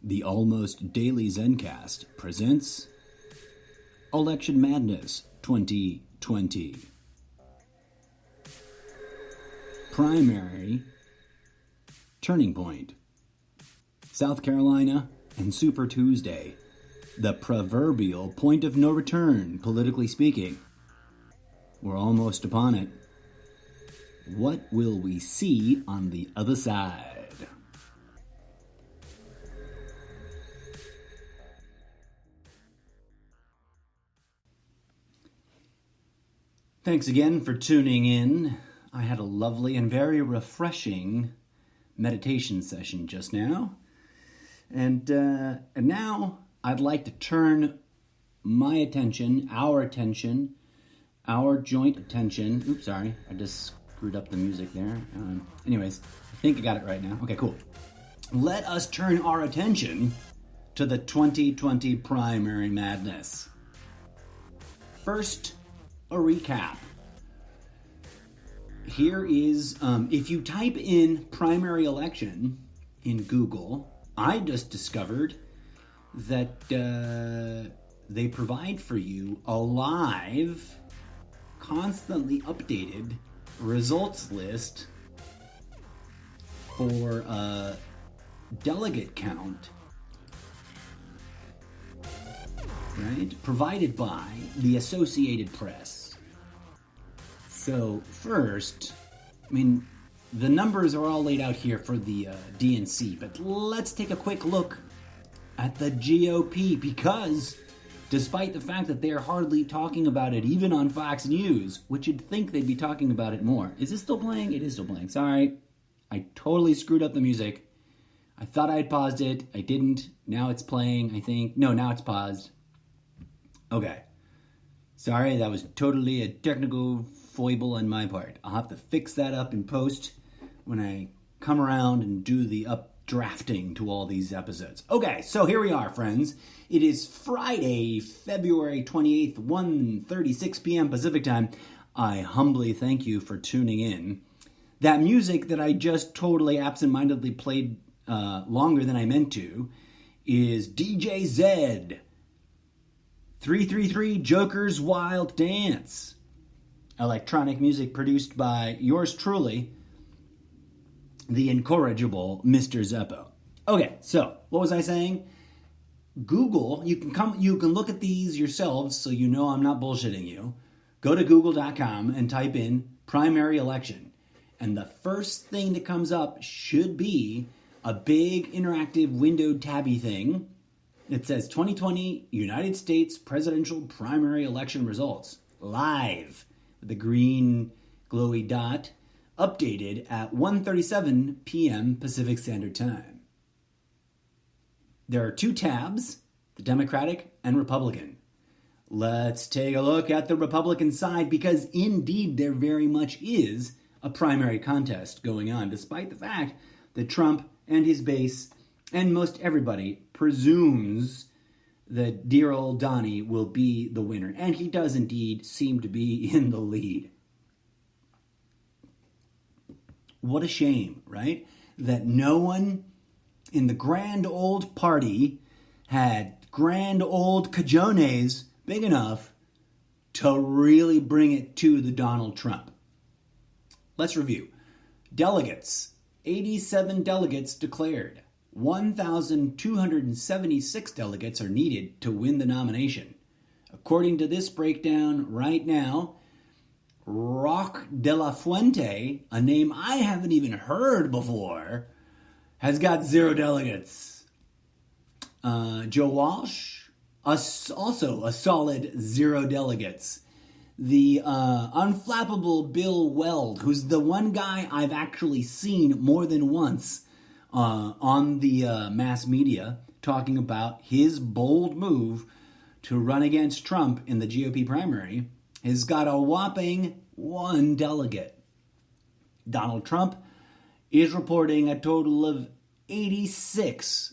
The Almost Daily Zencast presents Election Madness 2020. Primary Turning Point. South Carolina and Super Tuesday. The proverbial point of no return, politically speaking. We're almost upon it. What will we see on the other side? Thanks again for tuning in. I had a lovely and very refreshing meditation session just now. And now I'd like to turn my attention, our joint attention. Oops, sorry. I just screwed up the music there. Anyways, I think I got it right now. Okay, cool. Let us turn our attention to the 2020 primary madness. First, a recap. Here is, if you type in primary election in Google, I just discovered that they provide for you a live, constantly updated results list for delegate count, right? Provided by the Associated Press. So first, the numbers are all laid out here for the DNC, but let's take a quick look at the GOP, because despite the fact that they're hardly talking about it, even on Fox News, which you'd think they'd be talking about it more. Is this still playing? It is still playing. Sorry. I totally screwed up the music. I thought I had paused it. I didn't. Now it's playing, I think. No, now it's paused. Okay. Sorry, that was totally a technical foible on my part. I'll have to fix that up in post when I come around and do the updrafting to all these episodes. Okay, so here we are, friends. It is Friday, February 28th, 1:36 p.m. Pacific time. I humbly thank you for tuning in. That music that I just totally absentmindedly played longer than I meant to is DJ Zed. 333 Joker's Wild Dance. Electronic music produced by yours truly, the incorrigible Mr. Zeppo. Okay, so what was I saying? Google, you can look at these yourselves so you know I'm not bullshitting you. Go to google.com and type in primary election. And the first thing that comes up should be a big interactive windowed tabby thing. It says 2020 United States presidential primary election results live with the green glowy dot, updated at 1:37 p.m. Pacific Standard Time. There are two tabs, the Democratic and Republican. Let's take a look at the Republican side, because indeed there very much is a primary contest going on, despite the fact that Trump and his base and most everybody presumes that dear old Donnie will be the winner. And he does indeed seem to be in the lead. What a shame, right? That no one in the grand old party had grand old cajones big enough to really bring it to the Donald Trump. Let's review. Delegates. 87 delegates declared. 1,276 delegates are needed to win the nomination. According to this breakdown right now, Roque de la Fuente, a name I haven't even heard before, has got 0 delegates. Joe Walsh, also a solid 0 delegates. The unflappable Bill Weld, who's the one guy I've actually seen more than once on the mass media talking about his bold move to run against Trump in the GOP primary, has got a whopping 1 delegate. Donald Trump is reporting a total of 86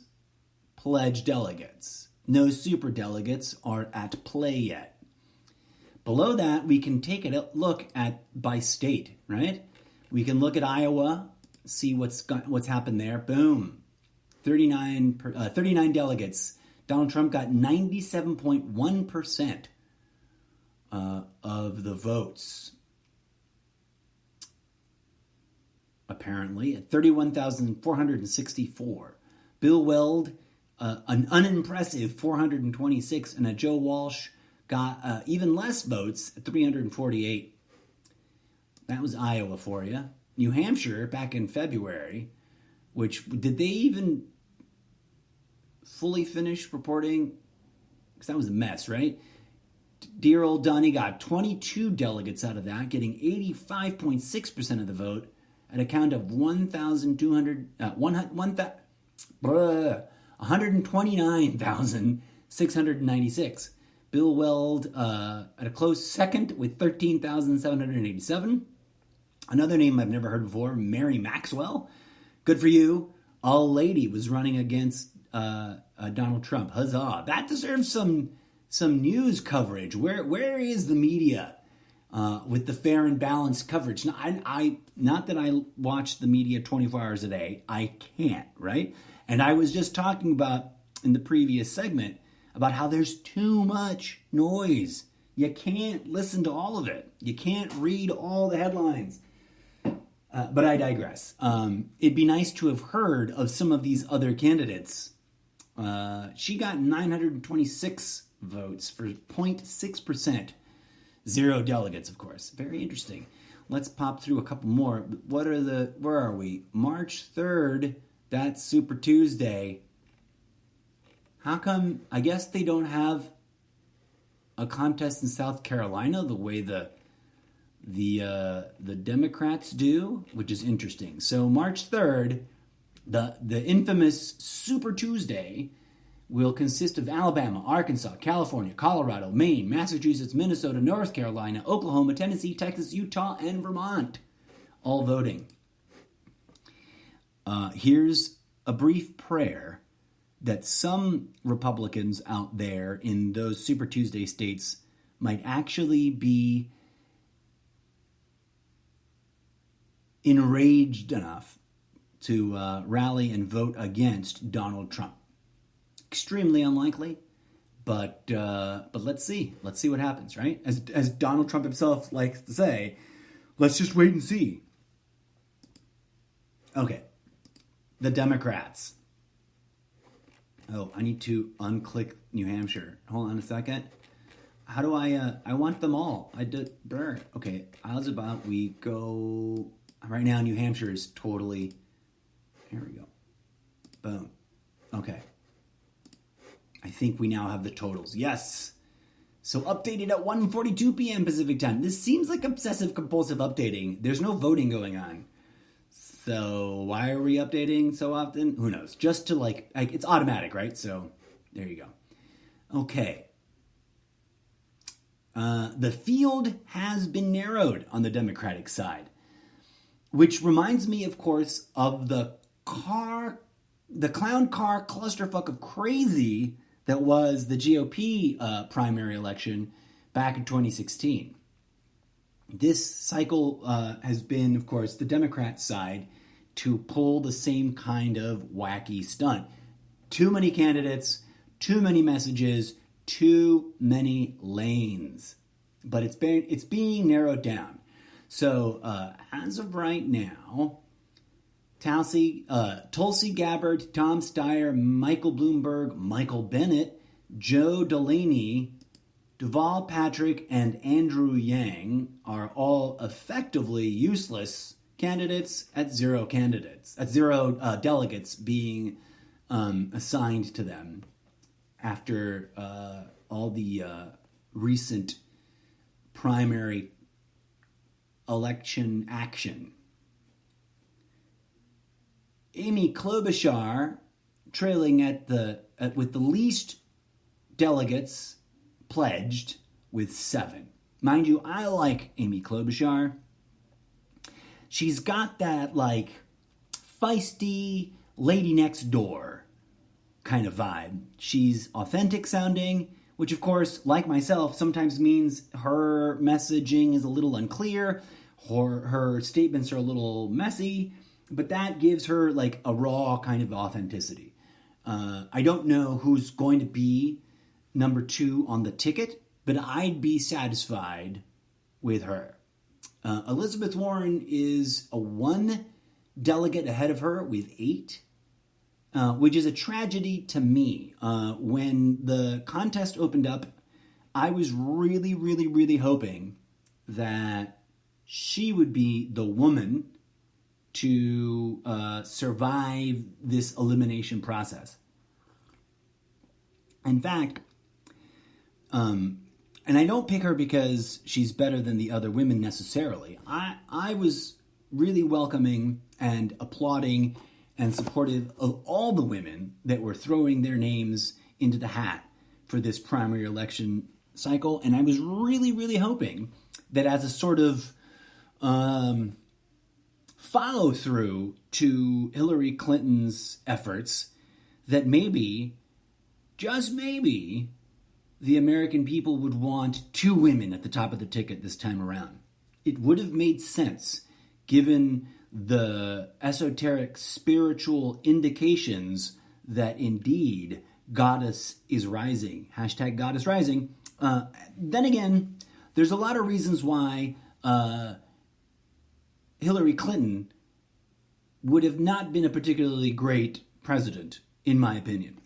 pledged delegates. No super delegates are at play yet. Below that, we can take a look at by state, right? We can look at Iowa, see what's happened there. Boom. 39 delegates. Donald Trump got 97.1% of the votes. Apparently, at 31,464. Bill Weld, an unimpressive 426, and Joe Walsh got even less votes at 348. That was Iowa for you. New Hampshire, back in February, which, did they even fully finish reporting? Because that was a mess, right? Dear old Donnie got 22 delegates out of that, getting 85.6% of the vote at a count of 129,696. Bill Weld at a close second with 13,787. Another name I've never heard before, Mary Maxwell. Good for you. A lady was running against Donald Trump. Huzzah. That deserves some news coverage. Where is the media with the fair and balanced coverage? Now, I not that I watch the media 24 hours a day. I can't, right? And I was just talking about in the previous segment about how there's too much noise. You can't listen to all of it. You can't read all the headlines. But I digress. It'd be nice to have heard of some of these other candidates. She got 926 votes for 0.6%. 0 delegates, of course. Very interesting. Let's pop through a couple more. Where are we? March 3rd, that's Super Tuesday. How come, I guess they don't have a contest in South Carolina the way the Democrats do, which is interesting. So March 3rd, the infamous Super Tuesday will consist of Alabama, Arkansas, California, Colorado, Maine, Massachusetts, Minnesota, North Carolina, Oklahoma, Tennessee, Texas, Utah, and Vermont, all voting. Here's a brief prayer that some Republicans out there in those Super Tuesday states might actually be enraged enough to rally and vote against Donald Trump. Extremely unlikely, but let's see. Let's see what happens, right? As Donald Trump himself likes to say, let's just wait and see. Okay, the Democrats. Oh, I need to unclick New Hampshire. Hold on a second. How do I want them all. I did, okay, how's about we go, right now New Hampshire is totally, here we go. Boom. Okay. I think we now have the totals. Yes. So updated at 1:42 p.m. Pacific time. This seems like obsessive compulsive updating. There's no voting going on. So why are we updating so often? Who knows? Just to like it's automatic, right? So there you go. Okay. The field has been narrowed on the Democratic side, which reminds me, of course, of the clown car clusterfuck of crazy that was the GOP primary election back in 2016. This cycle has been, of course, the Democrat side to pull the same kind of wacky stunt. Too many candidates, too many messages, too many lanes. But it's being narrowed down. So as of right now, Tulsi Gabbard, Tom Steyer, Michael Bloomberg, Michael Bennett, Joe Delaney, Deval Patrick, and Andrew Yang are all effectively useless candidates at zero delegates being assigned to them after all the recent primary election action. Amy Klobuchar trailing with the least delegates pledged with 7. Mind you, I like Amy Klobuchar. She's got that like feisty lady next door kind of vibe. She's authentic sounding, which of course, like myself, sometimes means her messaging is a little unclear, her statements are a little messy, but that gives her like a raw kind of authenticity. I don't know who's going to be number 2 on the ticket, but I'd be satisfied with her. Elizabeth Warren is a 1 delegate ahead of her with 8, which is a tragedy to me. When the contest opened up, I was really, really, really hoping that she would be the woman to survive this elimination process. In fact, and I don't pick her because she's better than the other women necessarily. I was really welcoming and applauding and supportive of all the women that were throwing their names into the hat for this primary election cycle. And I was really, really hoping that as a sort of follow through to Hillary Clinton's efforts, that maybe, just maybe, the American people would want 2 women at the top of the ticket this time around. It would have made sense given the esoteric spiritual indications that indeed Goddess is rising. Hashtag Goddess rising. Then again, there's a lot of reasons why Hillary Clinton would have not been a particularly great president, in my opinion.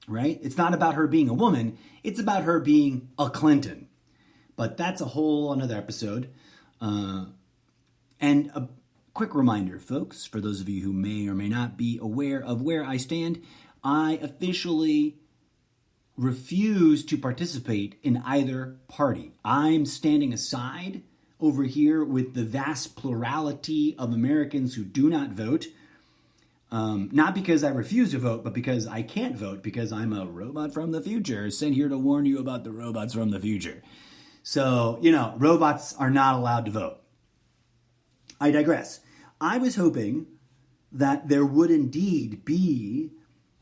Right? It's not about her being a woman. It's about her being a Clinton. But that's a whole another episode. And a quick reminder, folks, for those of you who may or may not be aware of where I stand, I officially refuse to participate in either party. I'm standing aside over here with the vast plurality of Americans who do not vote. Not because I refuse to vote, but because I can't vote because I'm a robot from the future, sent here to warn you about the robots from the future. So, robots are not allowed to vote. I digress. I was hoping that there would indeed be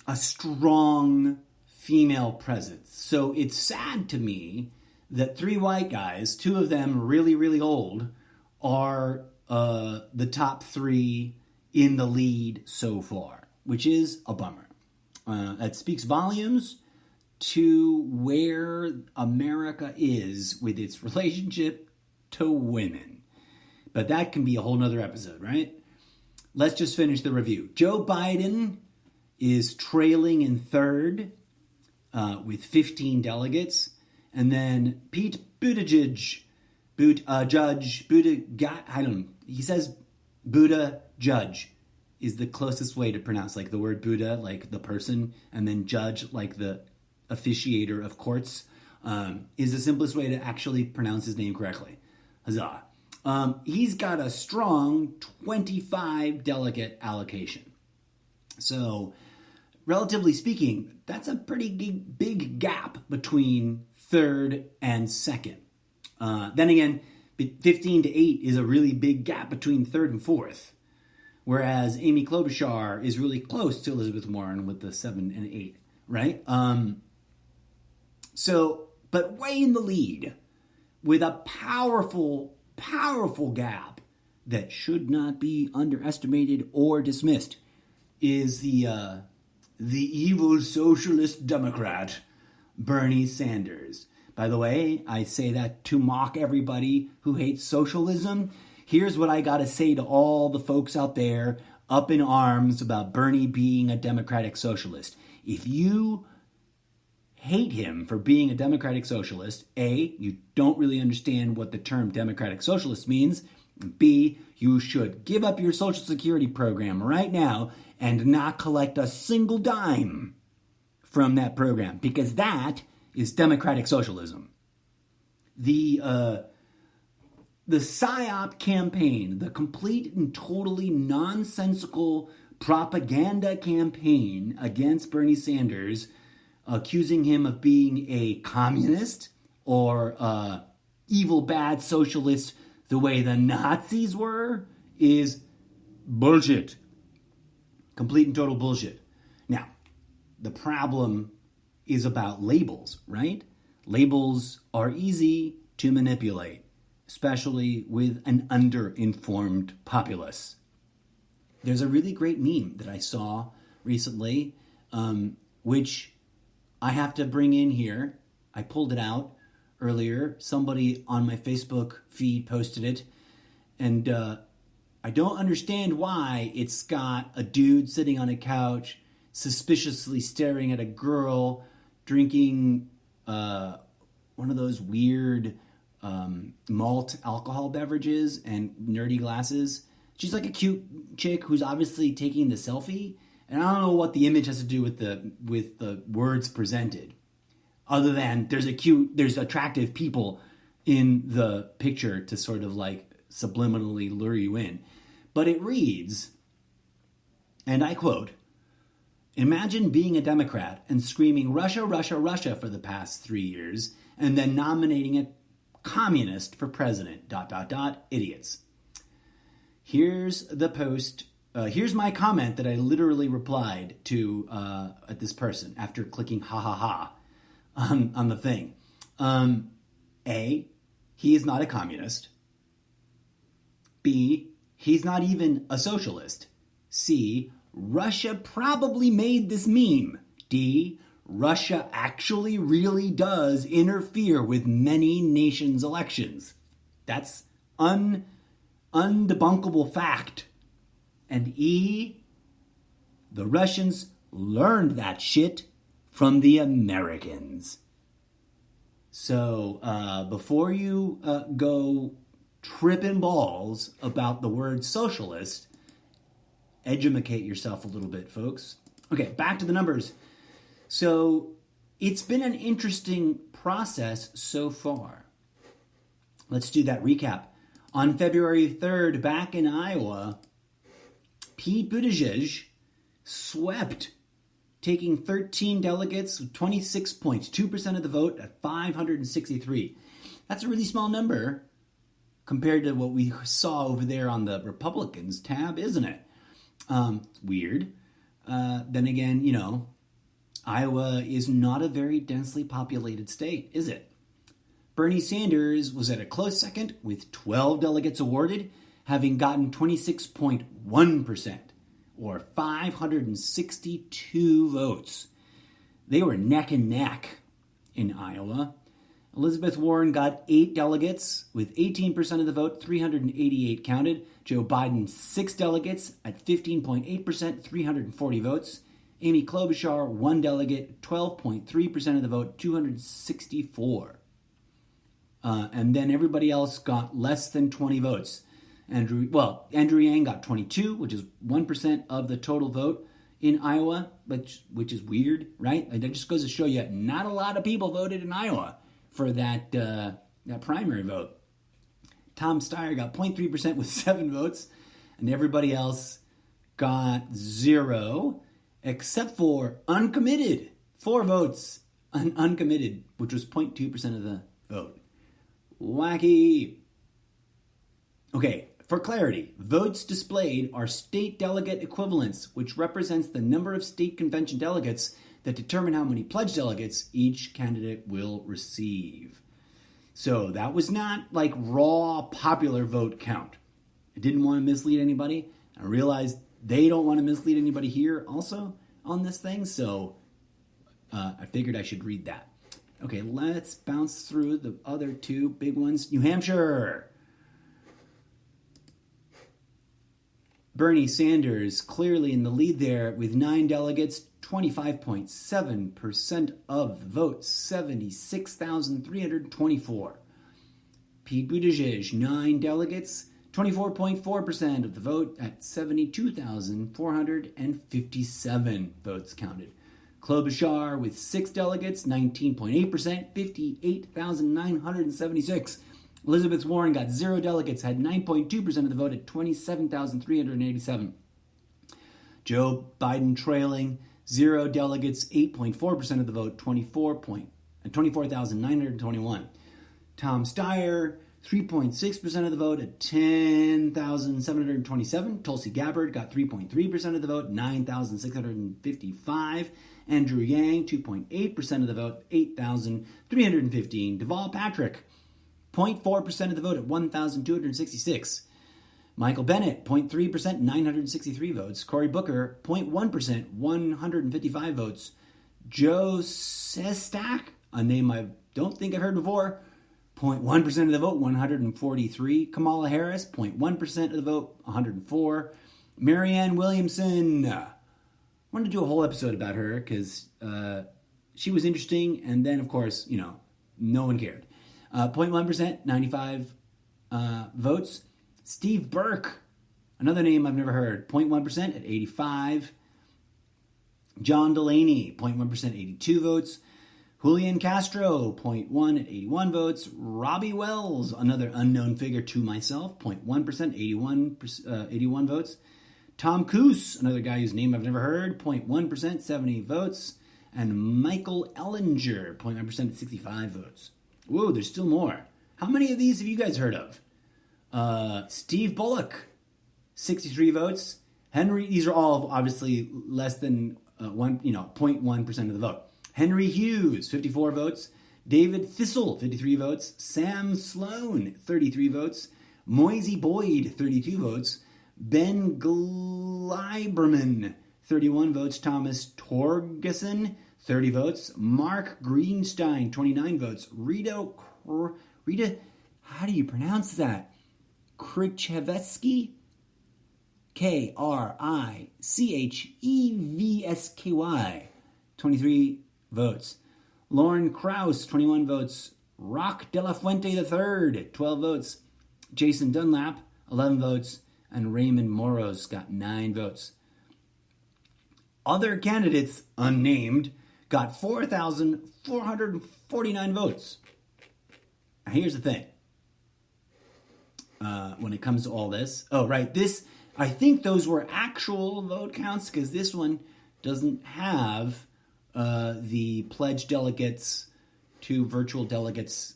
a strong female presence. So it's sad to me that 3 white guys, 2 of them really, really old, are the top 3 in the lead so far, which is a bummer. That speaks volumes to where America is with its relationship to women. But that can be a whole nother episode, right? Let's just finish the review. Joe Biden is trailing in 3rd with 15 delegates. And then Pete Buttigieg, he says Buddha Judge is the closest way to pronounce, like the word Buddha, like the person, and then judge, like the officiator of courts, is the simplest way to actually pronounce his name correctly. Huzzah. He's got a strong 25 delegate allocation. So, relatively speaking, that's a pretty big gap between 3rd and 2nd. Then again, 15 to 8 is a really big gap between 3rd and 4th. Whereas Amy Klobuchar is really close to Elizabeth Warren with the 7 and 8, right? But way in the lead with a powerful gap that should not be underestimated or dismissed is the evil socialist Democrat, Bernie Sanders. By the way, I say that to mock everybody who hates socialism. Here's what I got to say to all the folks out there up in arms about Bernie being a democratic socialist. If you hate him for being a democratic socialist, A, you don't really understand what the term democratic socialist means. B, you should give up your Social Security program right now and not collect a single dime from that program, because that is democratic socialism. The PSYOP campaign, the complete and totally nonsensical propaganda campaign against Bernie Sanders, accusing him of being a communist or evil, bad socialist the way the Nazis were, is bullshit. Complete and total bullshit. Now, the problem is about labels, right? Labels are easy to manipulate, especially with an under-informed populace. There's a really great meme that I saw recently which I have to bring in here. I pulled it out earlier. Somebody on my Facebook feed posted it. And I don't understand why it's got a dude sitting on a couch, suspiciously staring at a girl, drinking one of those weird malt alcohol beverages and nerdy glasses. She's like a cute chick who's obviously taking the selfie. And I don't know what the image has to do with the words presented, other than there's attractive people in the picture to sort of like subliminally lure you in. But it reads, and I quote, "Imagine being a Democrat and screaming Russia, Russia, Russia for the past 3 years, and then nominating a communist for president, ... idiots." Here's the post. Here's my comment that I literally replied to at this person after clicking ha ha ha on the thing. A, he is not a communist. B, he's not even a socialist. C, Russia probably made this meme. D, Russia actually really does interfere with many nations' elections. That's undebunkable fact. And E, the Russians learned that shit from the Americans. So before you go tripping balls about the word socialist, educate yourself a little bit, folks. Okay, back to the numbers. So it's been an interesting process so far. Let's do that recap. On February 3rd, back in Iowa, Pete Buttigieg swept, taking 13 delegates with 26.2% of the vote at 563. That's a really small number compared to what we saw over there on the Republicans tab, isn't it? Weird. Then again, Iowa is not a very densely populated state, is it? Bernie Sanders was at a close second with 12 delegates awarded, having gotten 26.1%, or 562 votes. They were neck and neck in Iowa. Elizabeth Warren got 8 delegates with 18% of the vote, 388 counted. Joe Biden, 6 delegates at 15.8%, 340 votes. Amy Klobuchar, 1 delegate, 12.3% of the vote, 264. And then everybody else got less than 20 votes. Andrew Yang got 22, which is 1% of the total vote in Iowa, which is weird, right? Like, that just goes to show you not a lot of people voted in Iowa for that primary vote. Tom Steyer got 0.3% with 7 votes, and everybody else got 0, except for uncommitted, 4 votes, uncommitted, which was 0.2% of the vote. Wacky. Okay, for clarity, votes displayed are state delegate equivalents, which represents the number of state convention delegates that determine how many pledged delegates each candidate will receive. So that was not like raw popular vote count. I didn't want to mislead anybody. I realized they don't want to mislead anybody here also on this thing, so I figured I should read that. Okay, let's bounce through the other 2 big ones. New Hampshire. Bernie Sanders clearly in the lead there with 9 delegates, 25.7% of the vote, 76,324. Pete Buttigieg, 9 delegates, 24.4% of the vote at 72,457 votes counted. Klobuchar with 6 delegates, 19.8%, 58,976. Elizabeth Warren got 0 delegates, had 9.2% of the vote at 27,387. Joe Biden trailing, 0 delegates, 8.4% of the vote, 24,921. Tom Steyer, 3.6% of the vote at 10,727. Tulsi Gabbard got 3.3% of the vote, 9,655. Andrew Yang, 2.8% of the vote, 8,315. Deval Patrick, 0.4% of the vote at 1,266. Michael Bennet, 0.3%, 963 votes. Cory Booker, 0.1%, 155 votes. Joe Sestak, a name I don't think I've heard before, 0.1% of the vote, 143. Kamala Harris, 0.1% of the vote, 104. Marianne Williamson. I wanted to do a whole episode about her because she was interesting, and then, of course, no one cared. 0.1%, 95 votes. Steve Burke, another name I've never heard, 0.1% at 85. John Delaney, 0.1%, 82 votes. Julian Castro, 0.1 at 81 votes. Robbie Wells, another unknown figure to myself, 0.1%, 81 votes. Tom Coos, another guy whose name I've never heard, 0.1%, 70 votes. And Michael Ellinger, 0.1% at 65 votes. Whoa, there's still more. How many of these have you guys heard of? Steve Bullock, 63 votes. Henry, these are all obviously less than 0.1% of the vote. Henry Hughes, 54 votes. David Thistle, 53 votes. Sam Sloan, 33 votes. Moisey Boyd, 32 votes. Ben Gleiberman, 31 votes. Thomas Torgerson, 30 votes. Mark Greenstein, 29 votes. Rita, how do you pronounce that? Krichevsky, Krichevsky, 23 votes. Lauren Krause, 21 votes. Rock De La Fuente III, 12 votes. Jason Dunlap, 11 votes. And Raymond Moros got 9 votes. Other candidates, unnamed, got 4,449 votes. Now, here's the thing. When it comes to all this. Oh, right. I think those were actual vote counts because this one doesn't have the pledged delegates to virtual delegates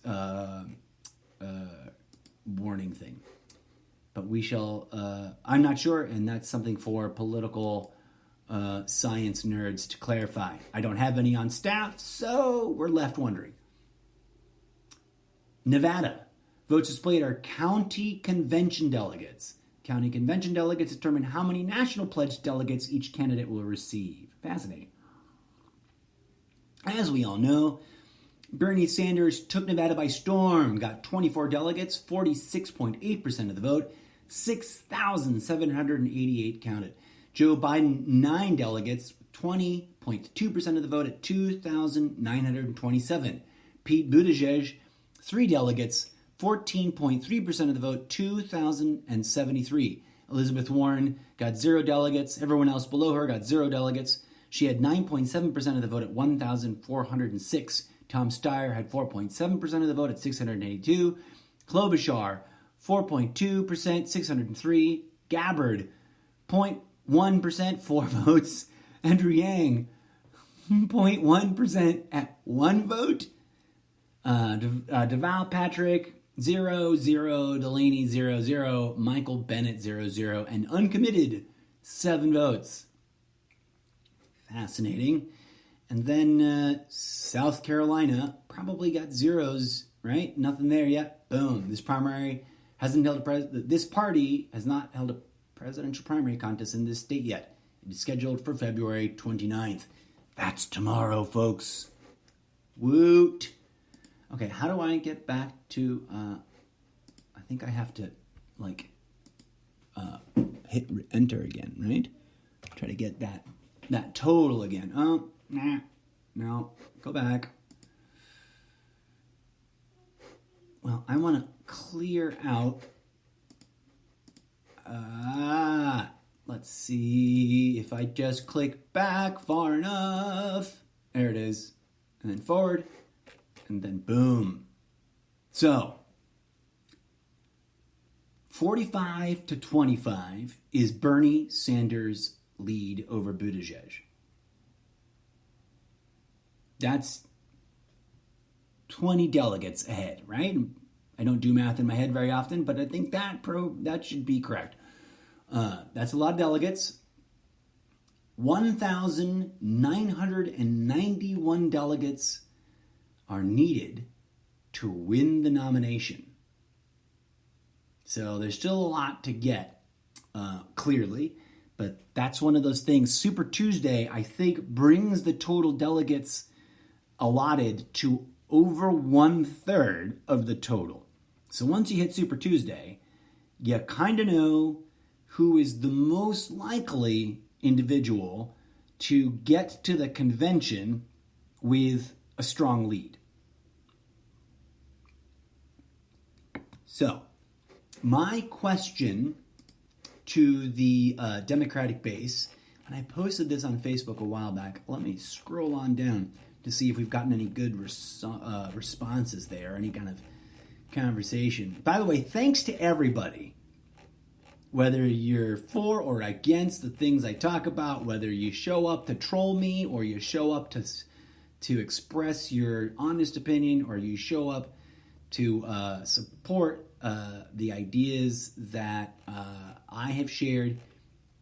warning thing. But we shall, I'm not sure, and that's something for political science nerds to clarify. I don't have any on staff, so we're left wondering. Nevada. Votes displayed are county convention delegates. County convention delegates determine how many national pledged delegates each candidate will receive. Fascinating. As we all know, Bernie Sanders took Nevada by storm, got 24 delegates, 46.8% of the vote, 6,788 counted. Joe Biden, 9 delegates, 20.2% of the vote at 2,927. Pete Buttigieg, 3 delegates, 14.3% of the vote, 2,073. Elizabeth Warren got 0 delegates. Everyone else below her got 0 delegates. She had 9.7% of the vote at 1,406. Tom Steyer had 4.7% of the vote at 682. Klobuchar, 4.2%, 603. Gabbard, 0.1%, 4 votes. Andrew Yang, 0.1% at 1 vote. Deval Patrick, 0, 0. Delaney, 0, 0. Michael Bennet, 0, 0. And uncommitted, 7 votes. Fascinating. And then South Carolina probably got zeros, right? Nothing there yet. Boom. This primary hasn't held this party has not held a presidential primary contest in this state yet. It is scheduled for February 29th. That's tomorrow, folks. Woot. Okay, how do I get back to, I think I have to, hit enter again, right? Try to get that total again. Oh, nah, no, go back. Well, I want to clear out, let's see if I just click back far enough. There it is. And then forward. And then boom. So, 45 to 25 is Bernie Sanders' lead over Buttigieg. That's 20 delegates ahead, right? I don't do math in my head very often, but I think that should be correct. That's a lot of delegates. 1,991 delegates are needed to win the nomination. So there's still a lot to get, clearly. But that's one of those things. Super Tuesday, I think, brings the total delegates allotted to over 1/3 of the total. So once you hit Super Tuesday, you kind of know who is the most likely individual to get to the convention with a strong lead. So, my question to the Democratic base, and I posted this on Facebook a while back. Let me scroll on down to see if we've gotten any good responses there, any kind of conversation. By the way, thanks to everybody. Whether you're for or against the things I talk about, whether you show up to troll me or you show up to express your honest opinion, or you show up to support the ideas that I have shared,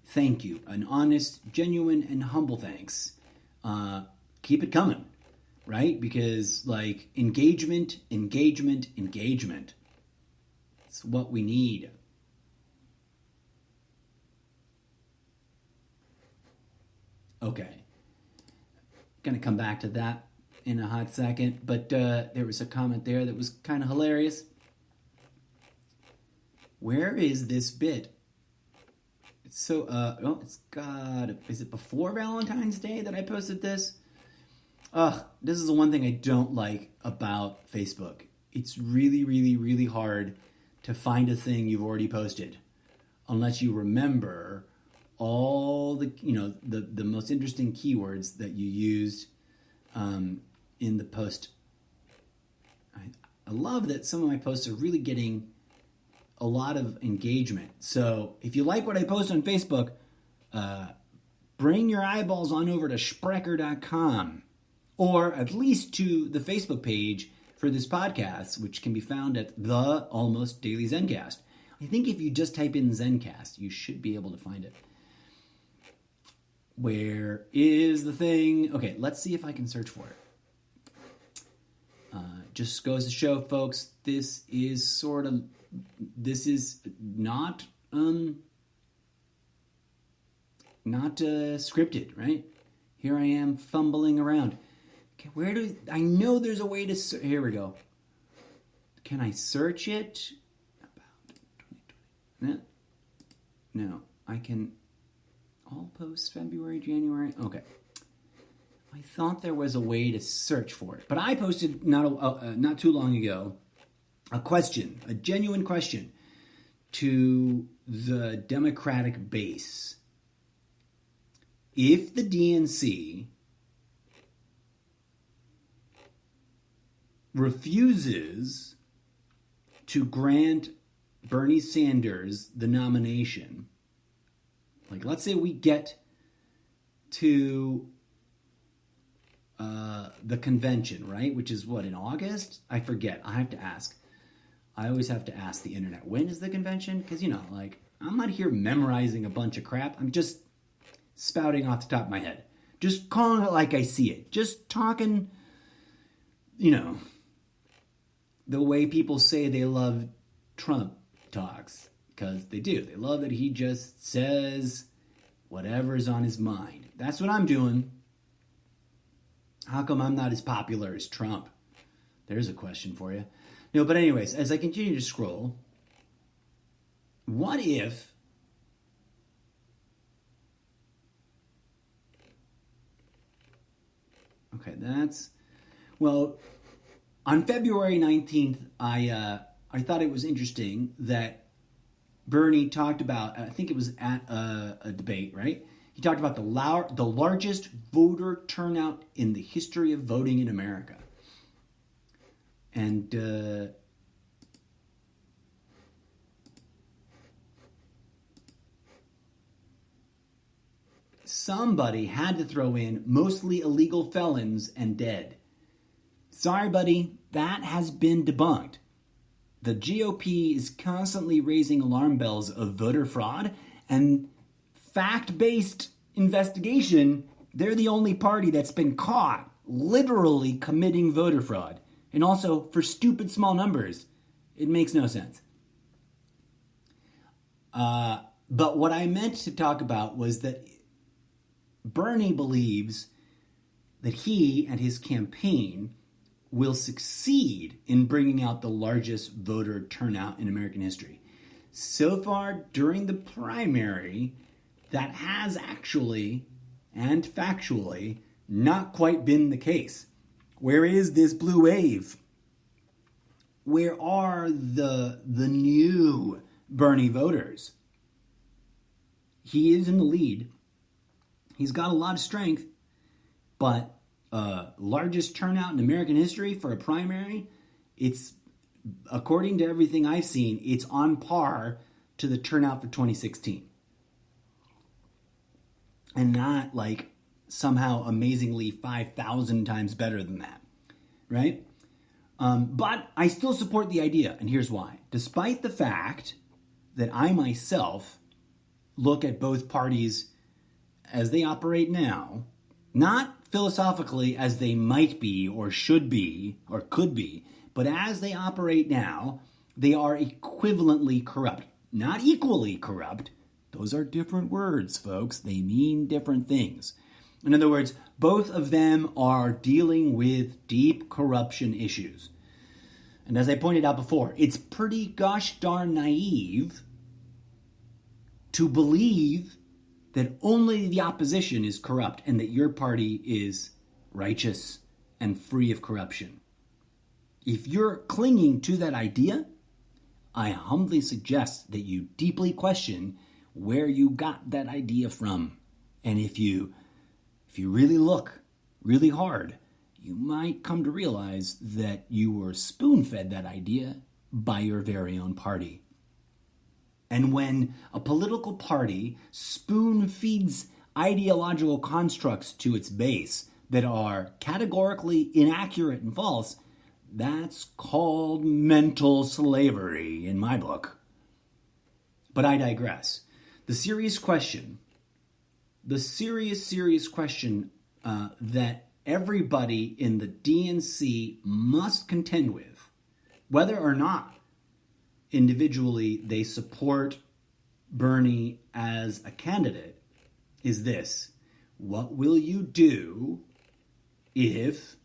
thank you. An honest, genuine, and humble thanks. Keep it coming, right? Because, like, engagement. It's what we need. Okay. Gonna come back to that in a hot second, but there was a comment there that was kind of hilarious. Where is this bit? It's so, it's got, is it before Valentine's Day that I posted this? This is the one thing I don't like about Facebook. It's really, really, really hard to find a thing you've already posted unless you remember all the, the most interesting keywords that you used in the post. I love that some of my posts are really getting a lot of engagement. So if you like what I post on Facebook, bring your eyeballs on over to Sprecher.com, or at least to the Facebook page for this podcast, which can be found at the Almost Daily Zencast. I think if you just type in Zencast, you should be able to find it. Where is the thing? Okay, let's see if I can search for it. Just goes to show, folks, this is not scripted, right? Here I am fumbling around. Okay, I know there's a way to, here we go. Can I search it? About 2020. No, I can, all posts February, January, okay. I thought there was a way to search for it, but I posted not too long ago a genuine question to the Democratic base. If the DNC refuses to grant Bernie Sanders the nomination, like let's say we get to the convention, right? Which is what, in August? I forget. I have to ask. I always have to ask the internet, when is the convention? Because, I'm not here memorizing a bunch of crap. I'm just spouting off the top of my head. Just calling it like I see it. Just talking, the way people say they love Trump talks. Because they do. They love that he just says whatever's on his mind. That's what I'm doing. How come I'm not as popular as Trump? There's a question for you. No, but anyways, as I continue to scroll, what if on February 19th, I thought it was interesting that Bernie talked about, I think it was at a debate, right? He talked about the largest voter turnout in the history of voting in America. And somebody had to throw in mostly illegal felons and dead. Sorry, buddy, that has been debunked. The GOP is constantly raising alarm bells of voter fraud, and fact-based investigation, they're the only party that's been caught literally committing voter fraud. And also, for stupid small numbers, it makes no sense. But what I meant to talk about was that Bernie believes that he and his campaign will succeed in bringing out the largest voter turnout in American history. So far, during the primary, that has actually and factually not quite been the case. Where is this blue wave? Where are the new Bernie voters? He is in the lead. He's got a lot of strength, but largest turnout in American history for a primary, it's, according to everything I've seen, it's on par to the turnout for 2016. And not like somehow amazingly 5,000 times better than that, right? But I still support the idea, and here's why. Despite the fact that I myself look at both parties as they operate now, not philosophically as they might be or should be or could be, but as they operate now, they are equivalently corrupt. Not equally corrupt. Those are different words, folks. They mean different things. In other words, both of them are dealing with deep corruption issues. And as I pointed out before, it's pretty gosh darn naive to believe that only the opposition is corrupt and that your party is righteous and free of corruption. If you're clinging to that idea, I humbly suggest that you deeply question where you got that idea from. And if you really look really hard, you might come to realize that you were spoon-fed that idea by your very own party. And when a political party spoon-feeds ideological constructs to its base that are categorically inaccurate and false, that's called mental slavery in my book. But I digress. The serious question that everybody in the DNC must contend with, whether or not individually they support Bernie as a candidate, is this. What will you do if,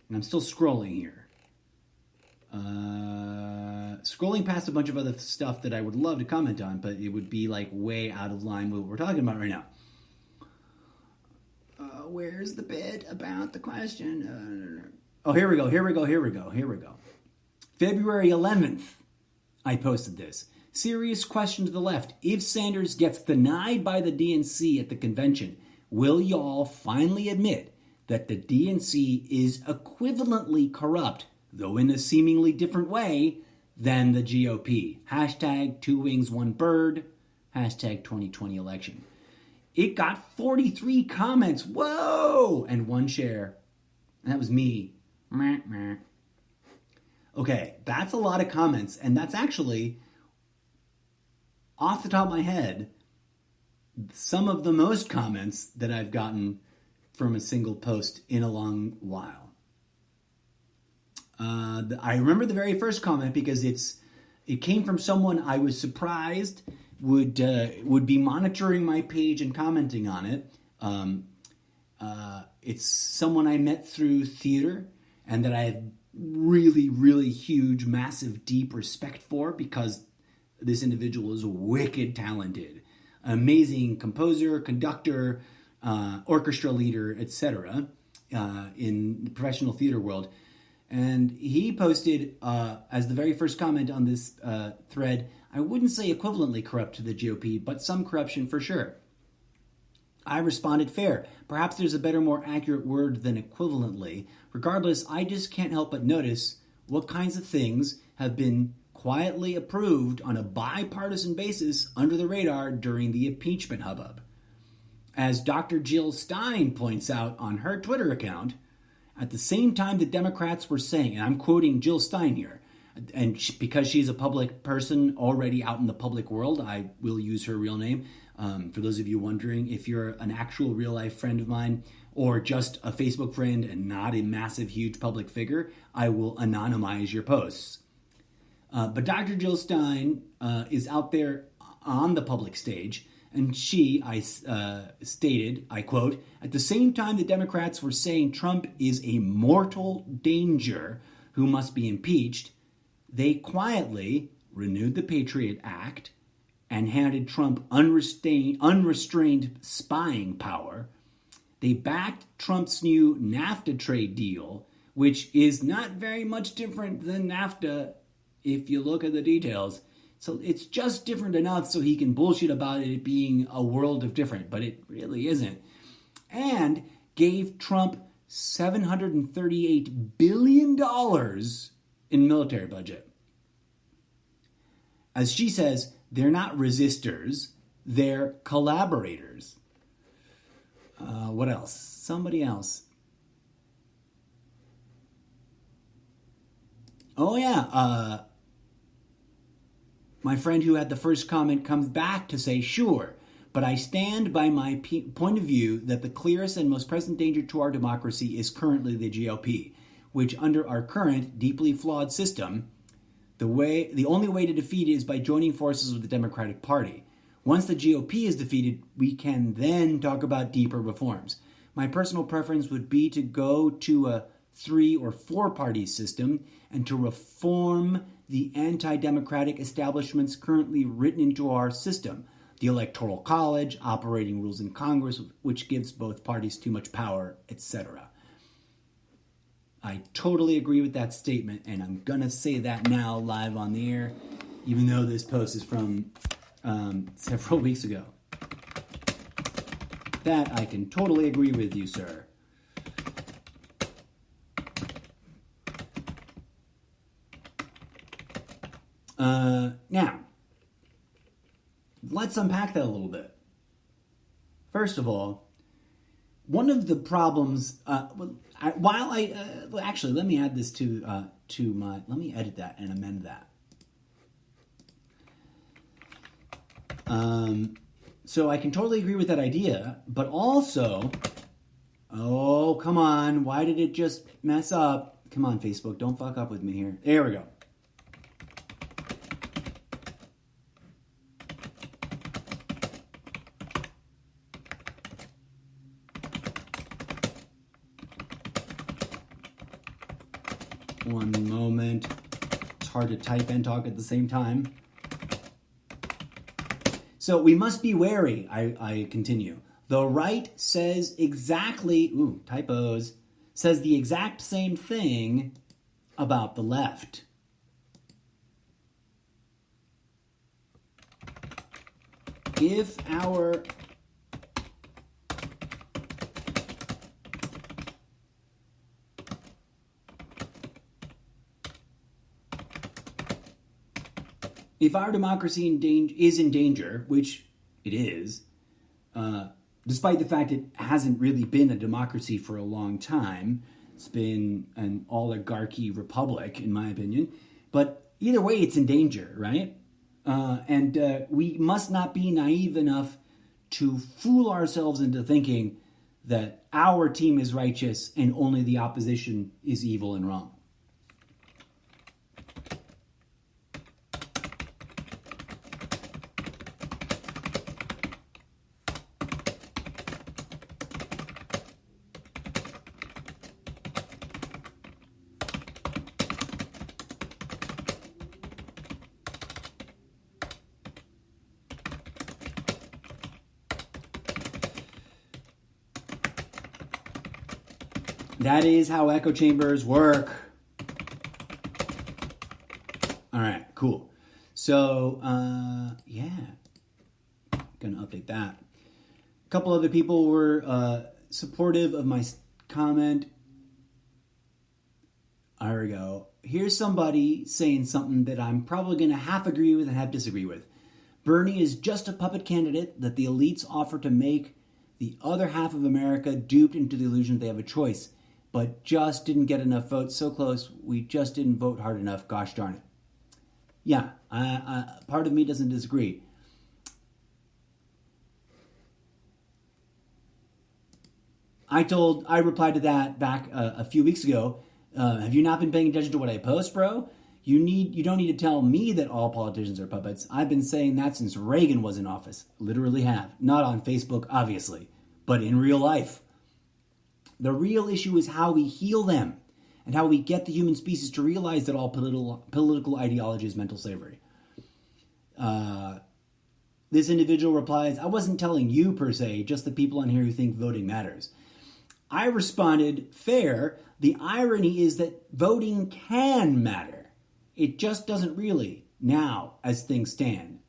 and I'm still scrolling here, scrolling past a bunch of other stuff that I would love to comment on, but it would be like way out of line with what we're talking about right now. Where's the bit about the question? Here we go. February 11th, I posted this. Serious question to the left. If Sanders gets denied by the DNC at the convention, will y'all finally admit that the DNC is equivalently corrupt, though in a seemingly different way, than the GOP? Hashtag 2 wings, 1 bird. Hashtag 2020 election. It got 43 comments. Whoa! And 1 share. And that was me. Okay, that's a lot of comments. And that's actually, off the top of my head, some of the most comments that I've gotten from a single post in a long while. I remember the very first comment because it came from someone I was surprised would be monitoring my page and commenting on it. It's someone I met through theater and that I have really, really huge, massive, deep respect for because this individual is wicked talented. Amazing composer, conductor, orchestra leader, etc. In the professional theater world. And he posted, as the very first comment on this thread, I wouldn't say equivalently corrupt to the GOP, but some corruption for sure. I responded, fair. Perhaps there's a better, more accurate word than equivalently. Regardless, I just can't help but notice what kinds of things have been quietly approved on a bipartisan basis under the radar during the impeachment hubbub. As Dr. Jill Stein points out on her Twitter account, at the same time the Democrats were saying, and I'm quoting Jill Stein here, and because she's a public person already out in the public world, I will use her real name. For those of you wondering, if you're an actual real-life friend of mine or just a Facebook friend and not a massive, huge public figure, I will anonymize your posts. But Dr. Jill Stein is out there on the public stage, and I stated, I quote, "At the same time the Democrats were saying Trump is a mortal danger who must be impeached, they quietly renewed the Patriot Act and handed Trump unrestrained spying power. They backed Trump's new NAFTA trade deal, which is not very much different than NAFTA if you look at the details. So it's just different enough so he can bullshit about it being a world of different, but it really isn't. And gave Trump $738 billion in military budget. As she says, they're not resistors, they're collaborators." What else? Somebody else. Oh yeah, my friend who had the first comment comes back to say, "Sure, but I stand by my point of view that the clearest and most present danger to our democracy is currently the GOP, which under our current, deeply flawed system, the only way to defeat it is by joining forces with the Democratic Party. Once the GOP is defeated, we can then talk about deeper reforms. My personal preference would be to go to a 3 or 4 party system and to reform the anti-democratic establishments currently written into our system. The Electoral College, operating rules in Congress, which gives both parties too much power, etc." I totally agree with that statement, and I'm going to say that now live on the air, even though this post is from several weeks ago. That I can totally agree with you, sir. Now, let's unpack that a little bit. First of all, one of the problems, actually, let me add this let me edit that and amend that. So I can totally agree with that idea, but also, oh, come on, why did it just mess up? Come on, Facebook, don't fuck up with me here. There we go. One moment. It's hard to type and talk at the same time. So we must be wary, I continue. The right says exactly, typos, says the exact same thing about the left. If our democracy is in danger, which it is, despite the fact it hasn't really been a democracy for a long time, it's been an oligarchy republic, in my opinion. But either way, it's in danger, right? And we must not be naive enough to fool ourselves into thinking that our team is righteous and only the opposition is evil and wrong. That is how echo chambers work. All right, cool. So, gonna update that. A couple other people were supportive of my comment. There we go. Here's somebody saying something that I'm probably gonna half agree with and half disagree with. Bernie is just a puppet candidate that the elites offer to make the other half of America duped into the illusion that they have a choice, but just didn't get enough votes. So close, we just didn't vote hard enough. Gosh darn it. Yeah, part of me doesn't disagree. I replied to that back a few weeks ago. Have you not been paying attention to what I post, bro? You don't need to tell me that all politicians are puppets. I've been saying that since Reagan was in office. Literally have. Not on Facebook, obviously, but in real life. The real issue is how we heal them and how we get the human species to realize that all political ideology is mental slavery. This individual replies, I wasn't telling you per se, just the people on here who think voting matters. I responded, fair. The irony is that voting can matter. It just doesn't really, now, as things stand.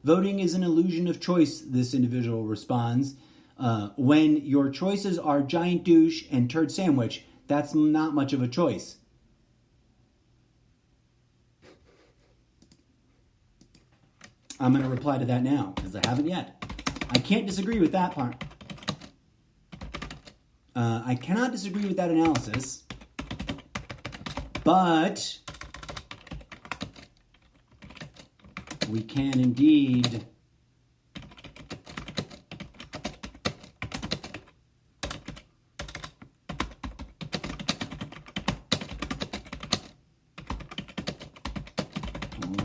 Voting is an illusion of choice, this individual responds. When your choices are giant douche and turd sandwich, that's not much of a choice. I'm going to reply to that now, because I haven't yet. I can't disagree with that part. I cannot disagree with that analysis. But we can indeed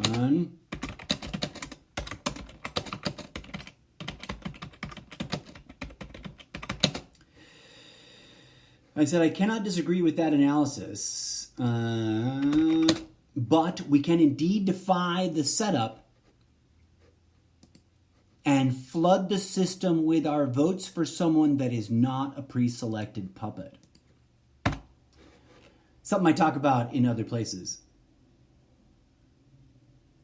one. I said I cannot disagree with that analysis. But we can indeed defy the setup and flood the system with our votes for someone that is not a pre-selected puppet. Something I talk about in other places.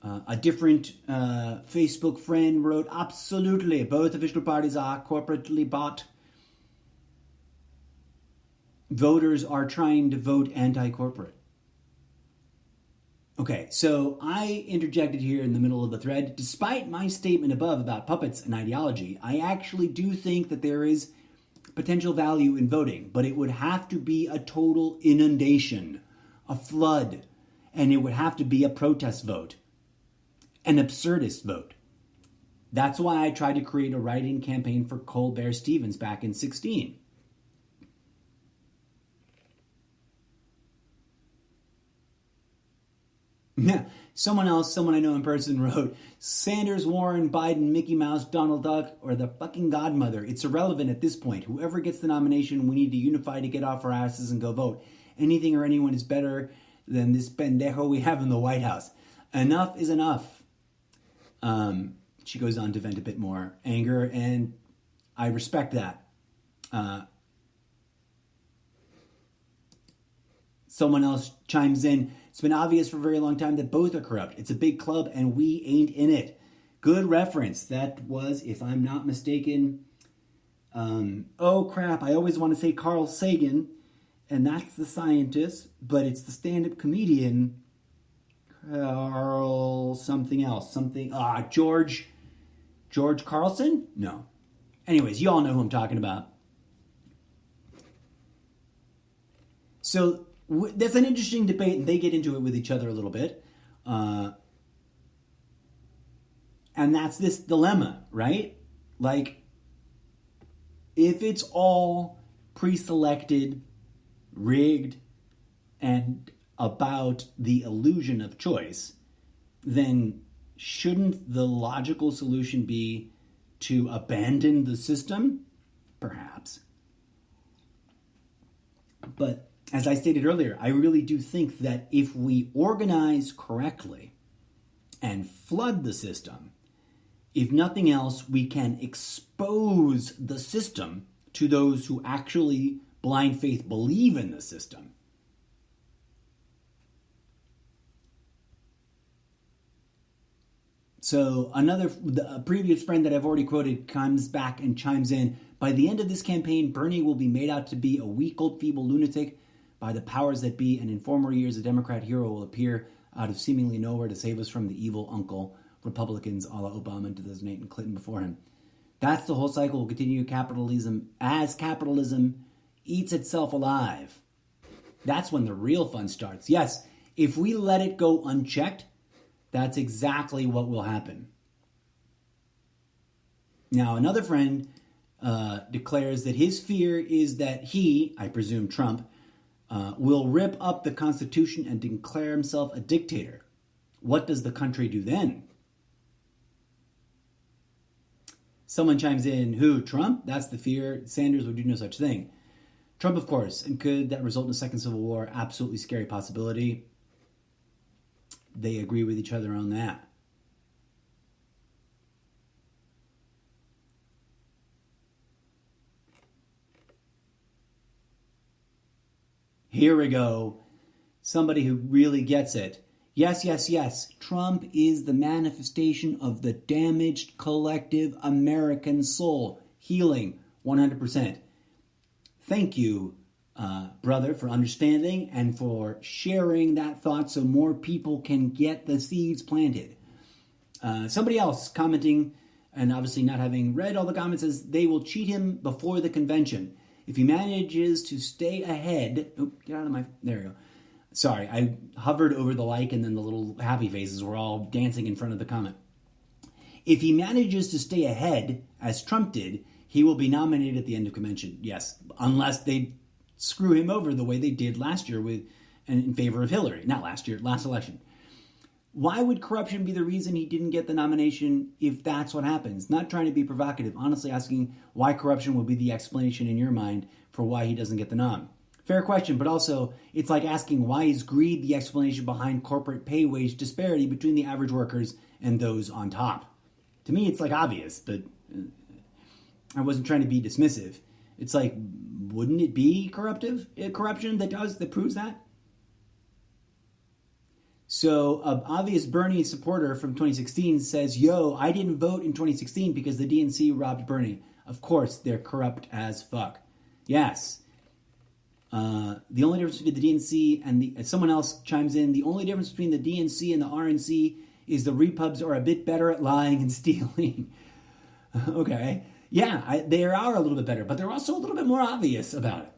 A different Facebook friend wrote, absolutely, both official parties are corporately bought. Voters are trying to vote anti-corporate. Okay, so I interjected here in the middle of the thread. Despite my statement above about puppets and ideology, I actually do think that there is potential value in voting, but it would have to be a total inundation, a flood, and it would have to be a protest vote, an absurdist vote. That's why I tried to create a write-in campaign for Colbert Stevens back in 2016. Yeah, someone I know in person wrote, Sanders, Warren, Biden, Mickey Mouse, Donald Duck, or the fucking godmother. It's irrelevant at this point. Whoever gets the nomination, we need to unify to get off our asses and go vote. Anything or anyone is better than this pendejo we have in the White House. Enough is enough. She goes on to vent a bit more anger, and I respect that. Someone else chimes in, it's been obvious for a very long time that both are corrupt. It's a big club and we ain't in it. Good reference. That was, if I'm not mistaken, oh crap, I always want to say Carl Sagan, and that's the scientist, but it's the stand-up comedian, Carl something else. George Carlson? No. Anyways, you all know who I'm talking about. So that's an interesting debate, and they get into it with each other a little bit. And that's this dilemma, right? Like, if it's all pre-selected, rigged, and about the illusion of choice, then shouldn't the logical solution be to abandon the system? Perhaps. But as I stated earlier, I really do think that if we organize correctly and flood the system, if nothing else, we can expose the system to those who actually blind faith believe in the system. So a previous friend that I've already quoted comes back and chimes in, by the end of this campaign, Bernie will be made out to be a weak, old, feeble lunatic by the powers that be, and in former years, a Democrat hero will appear out of seemingly nowhere to save us from the evil uncle Republicans a la Obama in 2008 and Clinton before him. That's the whole cycle. Will continue capitalism as capitalism eats itself alive. That's when the real fun starts. Yes, if we let it go unchecked, that's exactly what will happen. Now, another friend declares that his fear is that he, I presume Trump, will rip up the Constitution and declare himself a dictator. What does the country do then? Someone chimes in, who? Trump? That's the fear. Sanders would do no such thing. Trump, of course. And could that result in a second civil war? Absolutely scary possibility. They agree with each other on that. Here we go. Somebody who really gets it. Yes, yes, yes. Trump is the manifestation of the damaged collective American soul. Healing, 100%. Thank you, brother, for understanding and for sharing that thought so more people can get the seeds planted. Somebody else commenting, and obviously not having read all the comments, says they will cheat him before the convention. If he manages to stay ahead... Oh, get out of my... There we go. Sorry, I hovered over the like and then the little happy faces were all dancing in front of the comment. If he manages to stay ahead, as Trump did, he will be nominated at the end of convention. Yes, unless they screw him over the way they did last year in favor of Hillary. Not last year, last election. Why would corruption be the reason he didn't get the nomination if that's what happens? Not trying to be provocative, honestly asking why corruption will be the explanation in your mind for why he doesn't get the nom. Fair question, but also it's like asking why is greed the explanation behind corporate pay wage disparity between the average workers and those on top? To me, it's like obvious, but I wasn't trying to be dismissive. It's like, wouldn't it be corruption that proves that? So, an obvious Bernie supporter from 2016 says, yo, I didn't vote in 2016 because the DNC robbed Bernie. Of course, they're corrupt as fuck. Yes. The only difference between the DNC and someone else chimes in, the only difference between the DNC and the RNC is the Repubs are a bit better at lying and stealing. Okay. Yeah, they are a little bit better, but they're also a little bit more obvious about it.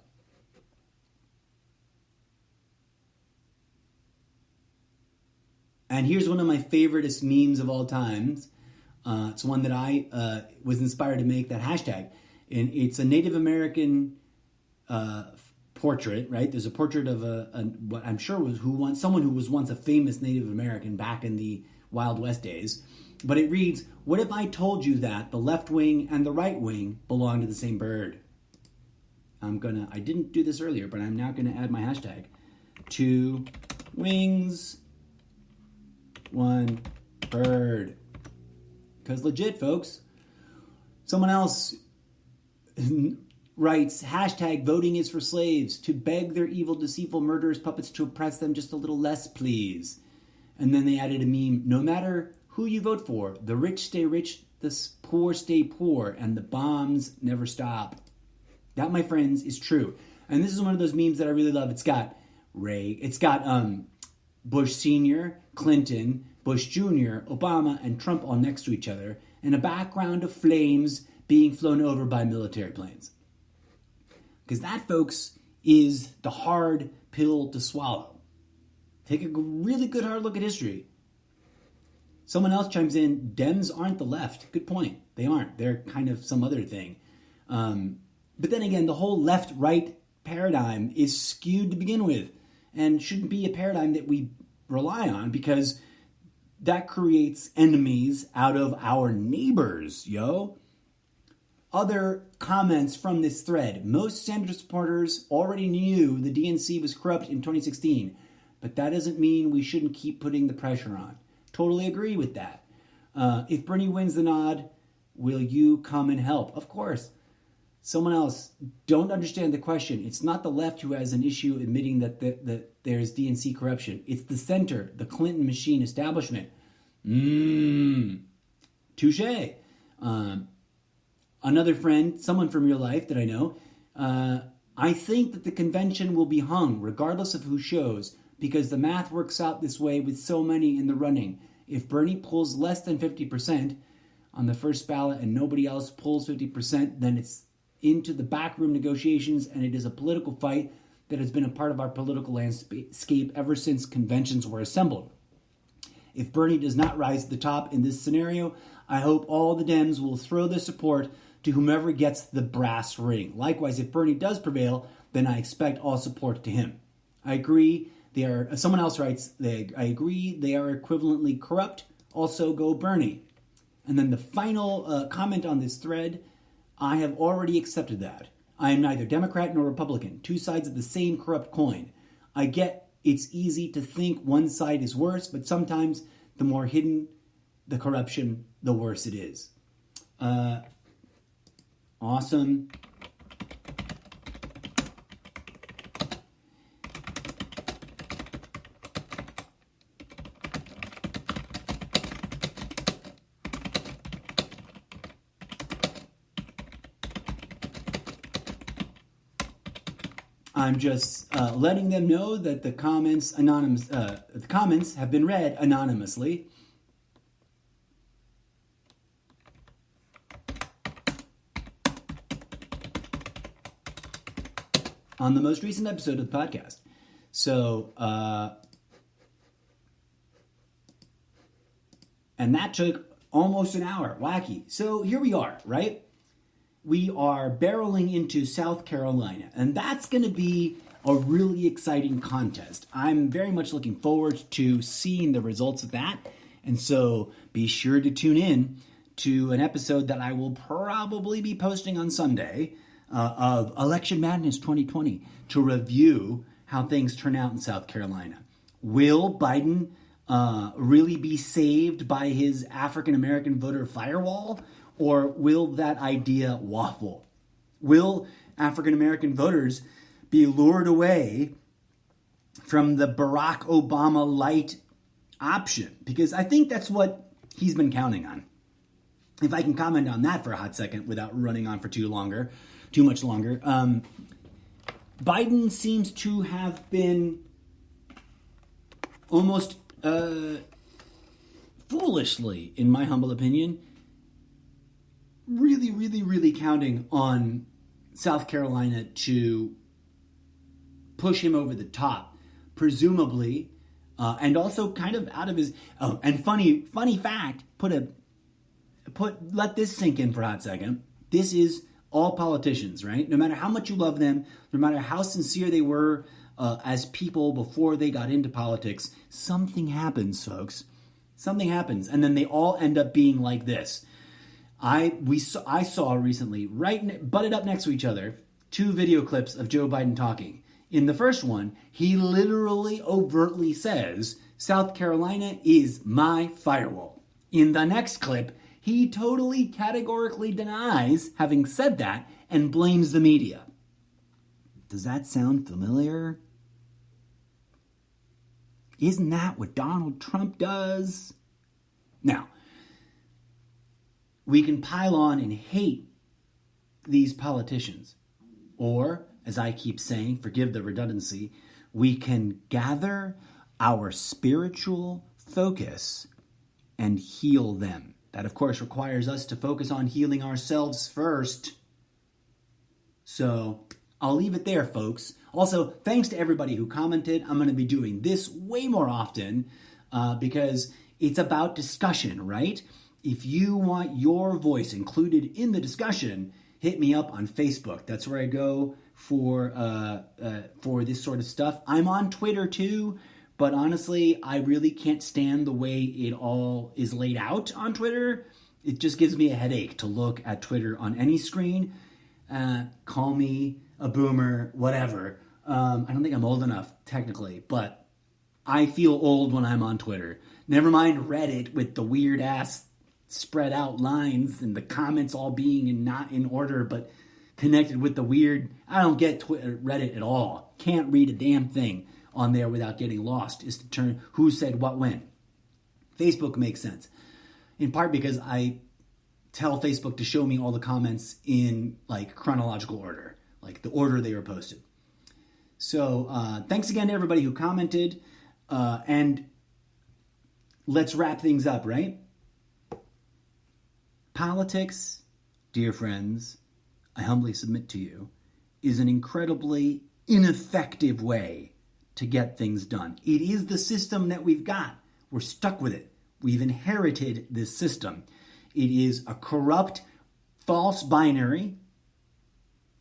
And here's one of my favoriteest memes of all times. It's one that I was inspired to make, that hashtag. And it's a Native American portrait, right? There's a portrait of what I'm sure was someone who was once a famous Native American back in the Wild West days. But it reads, what if I told you that the left wing and the right wing belong to the same bird? I didn't do this earlier, but I'm now going to add my hashtag. 2 wings, 1 bird. Because legit, folks. Someone else writes, hashtag voting is for slaves, to beg their evil, deceitful, murderous puppets to oppress them just a little less, please. And then they added a meme, no matter who you vote for, the rich stay rich, the poor stay poor, and the bombs never stop. That, my friends, is true. And this is one of those memes that I really love. It's got Bush Sr., Clinton, Bush Jr., Obama, and Trump all next to each other, and a background of flames being flown over by military planes. Because that, folks, is the hard pill to swallow. Take a really good hard look at history. Someone else chimes in, Dems aren't the left. Good point. They aren't. They're kind of some other thing. But then again, the whole left-right paradigm is skewed to begin with and shouldn't be a paradigm that we rely on because that creates enemies out of our neighbors, yo. Other comments from this thread. Most Sanders supporters already knew the DNC was corrupt in 2016, but that doesn't mean we shouldn't keep putting the pressure on. Totally agree with that. If Bernie wins the nod, will you come and help? Of course. Someone else, don't understand the question. It's not the left who has an issue admitting that there's DNC corruption. It's the center, the Clinton machine establishment. Touche. Another friend, someone from real life that I know, I think that the convention will be hung regardless of who shows because the math works out this way with so many in the running. If Bernie pulls less than 50% on the first ballot and nobody else pulls 50%, then it's into the backroom negotiations, and it is a political fight that has been a part of our political landscape ever since conventions were assembled. If Bernie does not rise to the top in this scenario, I hope all the Dems will throw their support to whomever gets the brass ring. Likewise, if Bernie does prevail, then I expect all support to him. I agree. Someone else writes, I agree they are equivalently corrupt. Also, go Bernie. And then the final comment on this thread, I have already accepted that. I am neither Democrat nor Republican, two sides of the same corrupt coin. I get it's easy to think one side is worse, but sometimes the more hidden the corruption, the worse it is. Awesome. I'm just letting them know that the comments have been read anonymously. On the most recent episode of the podcast. So, and that took almost an hour. Wacky. So here we are, right? We are barreling into South Carolina, and that's going to be a really exciting contest. I'm very much looking forward to seeing the results of that, and so be sure to tune in to an episode that I will probably be posting on Sunday of Election Madness 2020 to review how things turn out in South Carolina. Will Biden really be saved by his African-American voter firewall? Or will that idea waffle? Will African-American voters be lured away from the Barack Obama light option? Because I think that's what he's been counting on. If I can comment on that for a hot second without running on for too much longer. Biden seems to have been almost foolishly, in my humble opinion, really counting on South Carolina to push him over the top, presumably, and also kind of out of his. Oh, and funny fact. Let this sink in for a hot second. This is all politicians, right? No matter how much you love them, no matter how sincere they were as people before they got into politics, something happens, folks. Something happens, and then they all end up being like this. I saw recently, butted up next to each other, 2 video clips of Joe Biden talking. In the first one, he literally overtly says, South Carolina is my firewall. In the next clip, he totally categorically denies having said that and blames the media. Does that sound familiar? Isn't that what Donald Trump does? Now, we can pile on and hate these politicians. Or, as I keep saying, forgive the redundancy, we can gather our spiritual focus and heal them. That, of course, requires us to focus on healing ourselves first. So, I'll leave it there, folks. Also, thanks to everybody who commented. I'm going to be doing this way more often because it's about discussion, right? If you want your voice included in the discussion, hit me up on Facebook. That's where I go for this sort of stuff. I'm on Twitter too, but honestly, I really can't stand the way it all is laid out on Twitter. It just gives me a headache to look at Twitter on any screen. Call me a boomer, whatever. I don't think I'm old enough, technically, but I feel old when I'm on Twitter. Never mind Reddit with the weird-ass spread out lines and the comments all being not in order, but connected with the weird. I don't get Reddit at all. Can't read a damn thing on there without getting lost. Is to turn who said what when. Facebook makes sense, in part because I tell Facebook to show me all the comments in like chronological order, like the order they were posted. So thanks again to everybody who commented, and let's wrap things up, right? Politics, dear friends, I humbly submit to you, is an incredibly ineffective way to get things done. It is the system that we've got. We're stuck with it. We've inherited this system. It is a corrupt false binary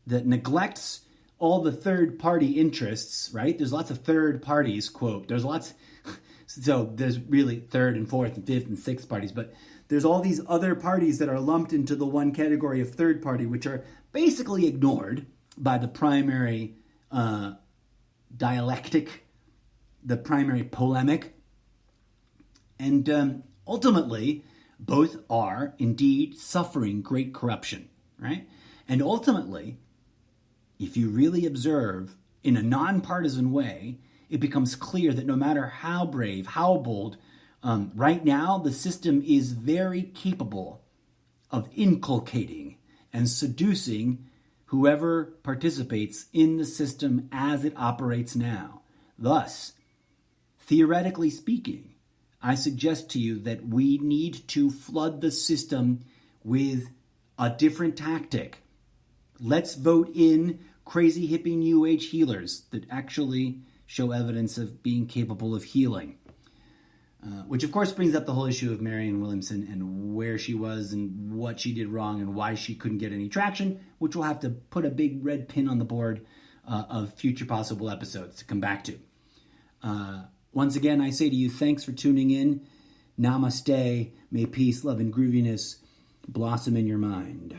that neglects all the third-party interests, right? There's lots of third parties, quote. So there's really third and fourth and fifth and sixth parties, but there's all these other parties that are lumped into the one category of third party, which are basically ignored by the primary dialectic, the primary polemic. And ultimately, both are indeed suffering great corruption, right? And ultimately, if you really observe in a nonpartisan way, it becomes clear that no matter how brave, how bold, right now the system is very capable of inculcating and seducing whoever participates in the system as it operates now. Thus, theoretically speaking, I suggest to you that we need to flood the system with a different tactic. Let's vote in crazy hippie new age healers that actually show evidence of being capable of healing. Which of course brings up the whole issue of Marianne Williamson and where she was and what she did wrong and why she couldn't get any traction, which we'll have to put a big red pin on the board of future possible episodes to come back to. Once again, I say to you, thanks for tuning in. Namaste. May peace, love, and grooviness blossom in your mind.